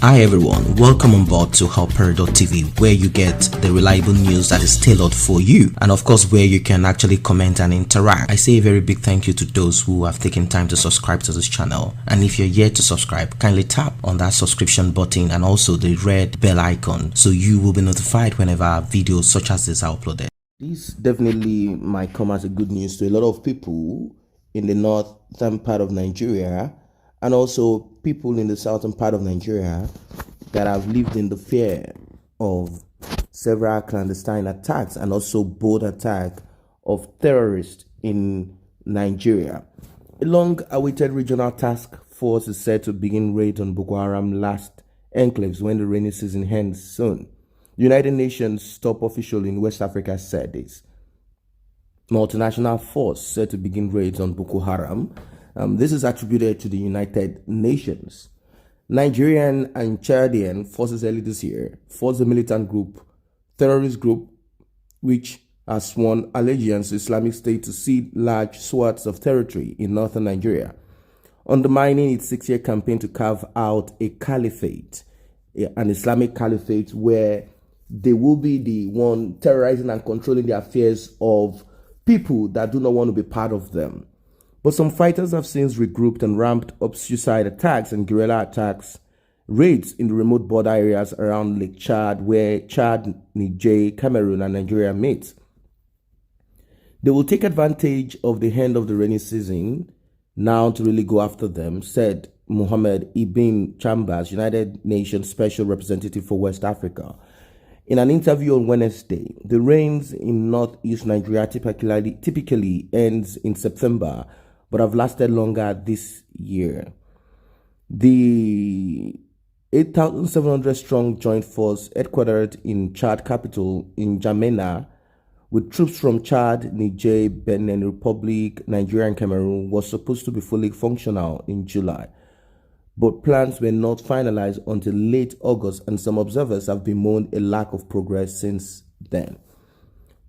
Hi everyone, welcome on board to F0jourdTV, where you get the reliable news that is tailored for you, and of course where you can actually comment and interact. I say a very big thank you to those who have taken time to subscribe to this channel, and if you're yet to subscribe, kindly tap on that subscription button and also the red bell icon so you will be notified whenever videos such as this are uploaded. This definitely might come as a good news to a lot of people in the northern part of Nigeria, and also people in the southern part of Nigeria that have lived in the fear of several clandestine attacks and also bold attack of terrorists in Nigeria. A long-awaited regional task force is set to begin raid on Boko Haram last enclaves when the rainy season ends soon. United Nations top official in West Africa said this. Multinational force set to begin raids on Boko Haram. This is attributed to the United Nations. Nigerian and Chadian forces early this year forced the militant terrorist group, which has sworn allegiance to Islamic State, to cede large swaths of territory in northern Nigeria, undermining its 6-year campaign to carve out a caliphate, an Islamic caliphate, where they will be the one terrorizing and controlling the affairs of people that do not want to be part of them. But some fighters have since regrouped and ramped up suicide attacks and guerrilla attacks, raids in the remote border areas around Lake Chad, where Chad, Niger, Cameroon, and Nigeria meet. They will take advantage of the end of the rainy season now to really go after them, said Mohammed Ibn Chambers, United Nations Special Representative for West Africa. In an interview on Wednesday, the rains in northeast Nigeria typically ends in September, but have lasted longer this year. The 8,700 strong joint force headquartered in Chad capital in N'Djamena, with troops from Chad, Niger, Benin Republic, Nigeria, and Cameroon, was supposed to be fully functional in July. But plans were not finalized until late August, and some observers have bemoaned a lack of progress since then.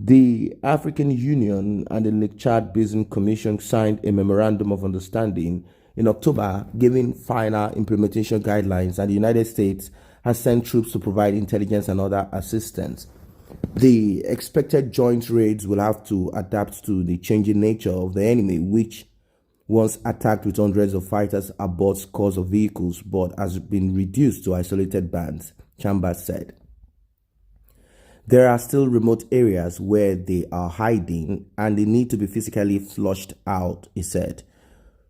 The African Union and the Lake Chad Basin Commission signed a memorandum of understanding in October, giving final implementation guidelines, and the United States has sent troops to provide intelligence and other assistance. The expected joint raids will have to adapt to the changing nature of the enemy, which once attacked with hundreds of fighters aboard scores of vehicles, but has been reduced to isolated bands, Chambers said. There are still remote areas where they are hiding and they need to be physically flushed out, he said.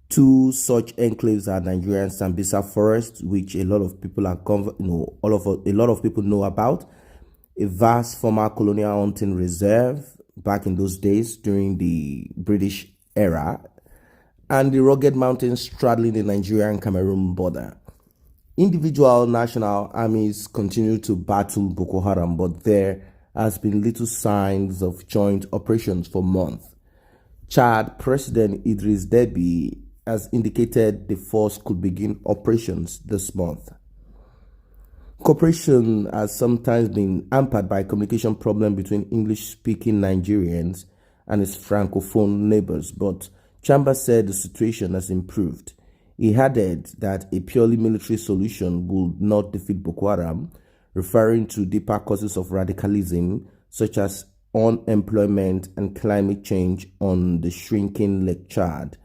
Two such enclaves are Nigerian Sambisa Forest, which a lot of people know about, a vast former colonial hunting reserve back in those days during the British era, and the rugged mountains straddling the Nigerian Cameroon border. Individual national armies continue to battle Boko Haram, but there has been little signs of joint operations for months. Chad President Idris Deby has indicated the force could begin operations this month. Cooperation has sometimes been hampered by communication problems between English-speaking Nigerians and its Francophone neighbors, but Chambers said the situation has improved. He added that a purely military solution would not defeat Boko Haram, referring to deeper causes of radicalism such as unemployment and climate change on the shrinking Lake Chad.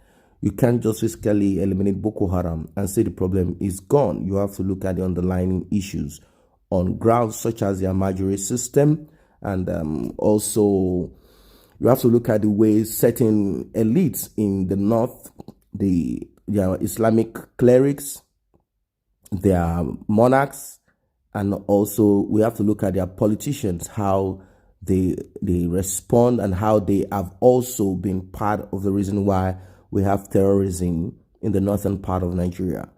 You can't just physically eliminate Boko Haram and say the problem is gone. You have to look at the underlying issues on grounds such as the Amajiri system, and also you have to look at the ways certain elites in the north, their Islamic clerics, their monarchs, and also we have to look at their politicians, how they respond, and how they have also been part of the reason why we have terrorism in the northern part of Nigeria.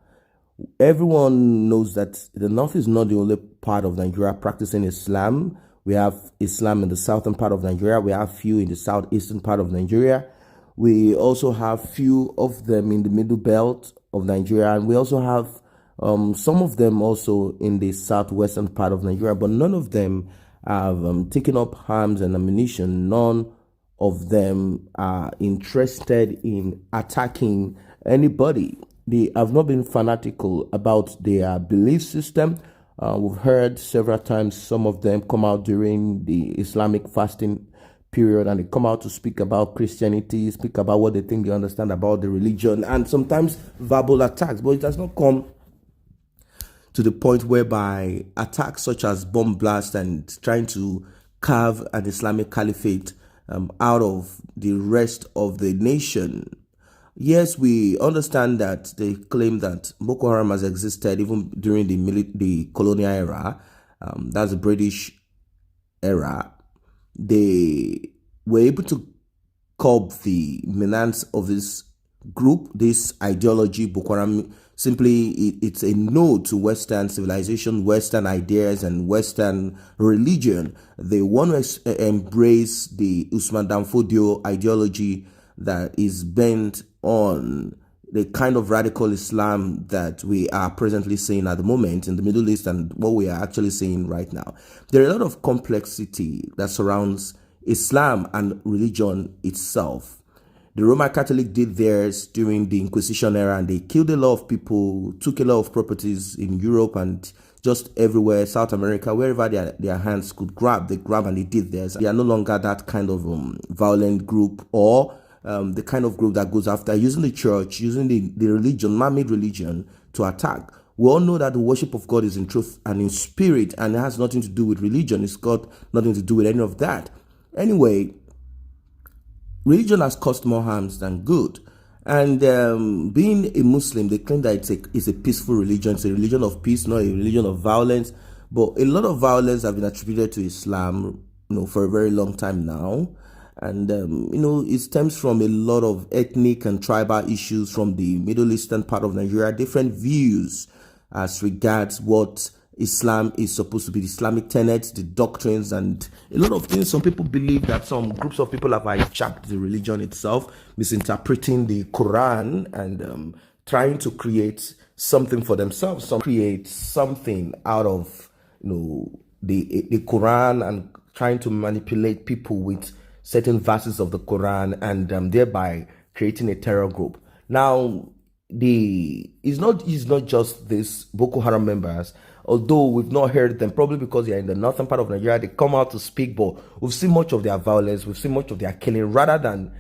Everyone knows that the north is not the only part of Nigeria practicing Islam. We have Islam in the southern part of Nigeria. We have few in the southeastern part of Nigeria. We also have few of them in the middle belt of Nigeria, and we also have some of them also in the southwestern part of Nigeria, but none of them have taken up arms and ammunition. None of them are interested in attacking anybody. they have not been fanatical about their belief system. We've heard several times some of them come out during the Islamic fasting period and they come out to speak about Christianity, speak about what they think they understand about the religion, and sometimes verbal attacks. But it has not come to the point whereby attacks such as bomb blast and trying to carve an Islamic caliphate out of the rest of the nation. Yes, we understand that they claim that Boko Haram has existed even during the colonial era. That's the British era. They were able to curb the menace of this group, this ideology. Boko Haram, simply it's a no to Western civilization, Western ideas, and Western religion. They want to embrace the Usman Danfodio ideology that is bent on the kind of radical Islam that we are presently seeing at the moment in the Middle East and what we are actually seeing right now. There are a lot of complexity that surrounds Islam and religion itself. The Roman Catholic did theirs during the Inquisition era and they killed a lot of people, took a lot of properties in Europe and just everywhere, South America, wherever their hands could grab, they grab and they did theirs. They are no longer that kind of violent group or the kind of group that goes after using the church, using the religion, man-made religion to attack. We all know that the worship of God is in truth and in spirit, and it has nothing to do with religion. It's got nothing to do with any of that. Anyway, religion has caused more harms than good. And being a Muslim, they claim that it's a peaceful religion. It's a religion of peace, not a religion of violence. But a lot of violence have been attributed to Islam, for a very long time now. And, it stems from a lot of ethnic and tribal issues from the Middle Eastern part of Nigeria, different views as regards what Islam is supposed to be, the Islamic tenets, the doctrines, and a lot of things. Some people believe that some groups of people have hijacked the religion itself, misinterpreting the Quran and trying to create something for themselves. Some create something out of, the Quran and trying to manipulate people with certain verses of the Quran and thereby creating a terror group. Now, it's not just these Boko Haram members, although we've not heard them, probably because they're in the northern part of Nigeria. They come out to speak, but we've seen much of their violence, we've seen much of their killing, rather than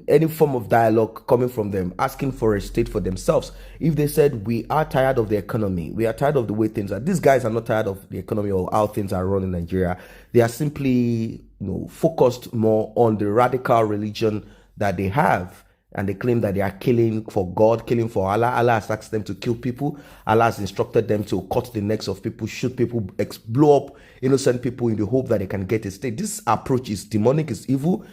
any form of dialogue coming from them, asking for a state for themselves. If they said, we are tired of the economy, we are tired of the way things are, these guys are not tired of the economy or how things are run in Nigeria. They are simply focused more on the radical religion that they have, and they claim that they are killing for God, killing for Allah. Allah has asked them to kill people. Allah has instructed them to cut the necks of people, shoot people, blow up innocent people in the hope that they can get a state. This approach is demonic, is evil.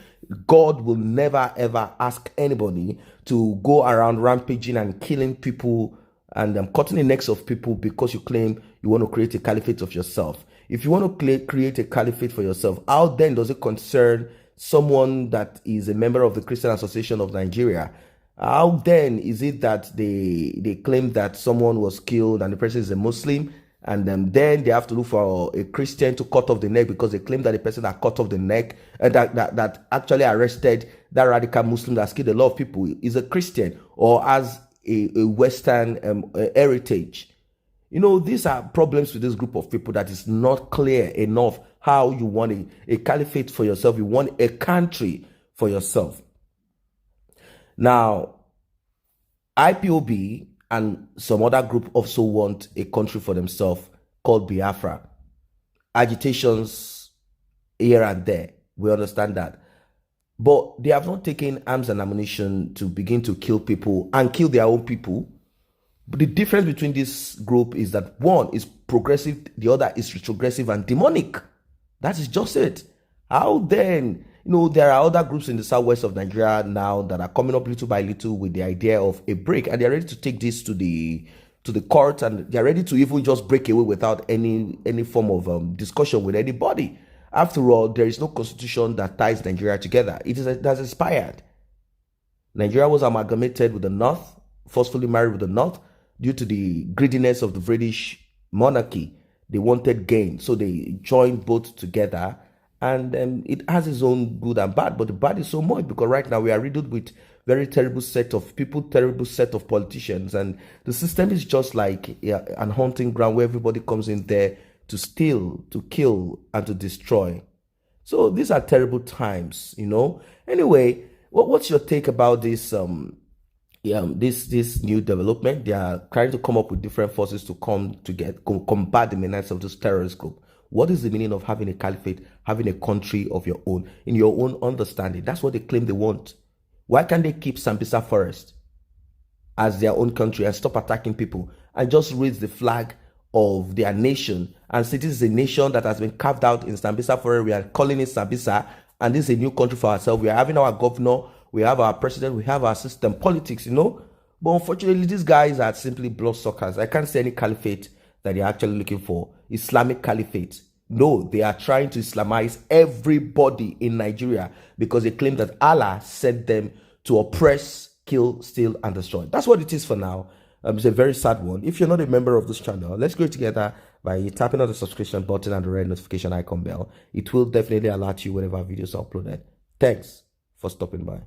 God will never ever ask anybody to go around rampaging and killing people and cutting the necks of people because you claim you want to create a caliphate of yourself. If you want to create a caliphate for yourself, how then does it concern someone that is a member of the Christian Association of Nigeria? How then is it that they claim that someone was killed and the person is a Muslim, and then they have to look for a Christian to cut off the neck because they claim that the person that cut off the neck and that actually arrested that radical Muslim that killed a lot of people is a Christian or has a Western heritage? These are problems with this group of people that is not clear enough how you want a caliphate for yourself. You want a country for yourself. Now, IPOB and some other group also want a country for themselves called Biafra. Agitations here and there, we understand that. But they have not taken arms and ammunition to begin to kill people and kill their own people. But the difference between this group is that one is progressive, the other is retrogressive and demonic. That is just it. How then, there are other groups in the southwest of Nigeria now that are coming up little by little with the idea of a break, and they're ready to take this to the court, and they're ready to even just break away without any form of discussion with anybody. After all, there is no constitution that ties Nigeria together. It has expired. Nigeria was amalgamated with the North, forcefully married with the North, due to the greediness of the British monarchy. They wanted gain, so they joined both together, and it has its own good and bad, but the bad is so much because right now we are riddled with very terrible set of people, terrible set of politicians. And the system is just like an hunting ground where everybody comes in there to steal, to kill, and to destroy. So these are terrible times, you know. Anyway, what's your take about this this new development? They are trying to come up with different forces to combat the menace of this terrorist group. What is the meaning of having a caliphate, having a country of your own, in your own understanding? That's what they claim they want. Why can't they keep Sambisa Forest as their own country and stop attacking people and just raise the flag of their nation and say this is a nation that has been carved out in Sambisa Forest? We are calling it Sambisa, and this is a new country for ourselves. We are having our governor, we have our president, we have our system, politics, you know. But unfortunately, these guys are simply bloodsuckers. I can't see any caliphate that they're actually looking for. Islamic caliphate. No, they are trying to Islamize everybody in Nigeria because they claim that Allah sent them to oppress, kill, steal, and destroy. That's what it is for now. It's a very sad one. If you're not a member of this channel, let's go together by tapping on the subscription button and the red notification icon bell. It will definitely alert you whenever videos are uploaded. Thanks for stopping by.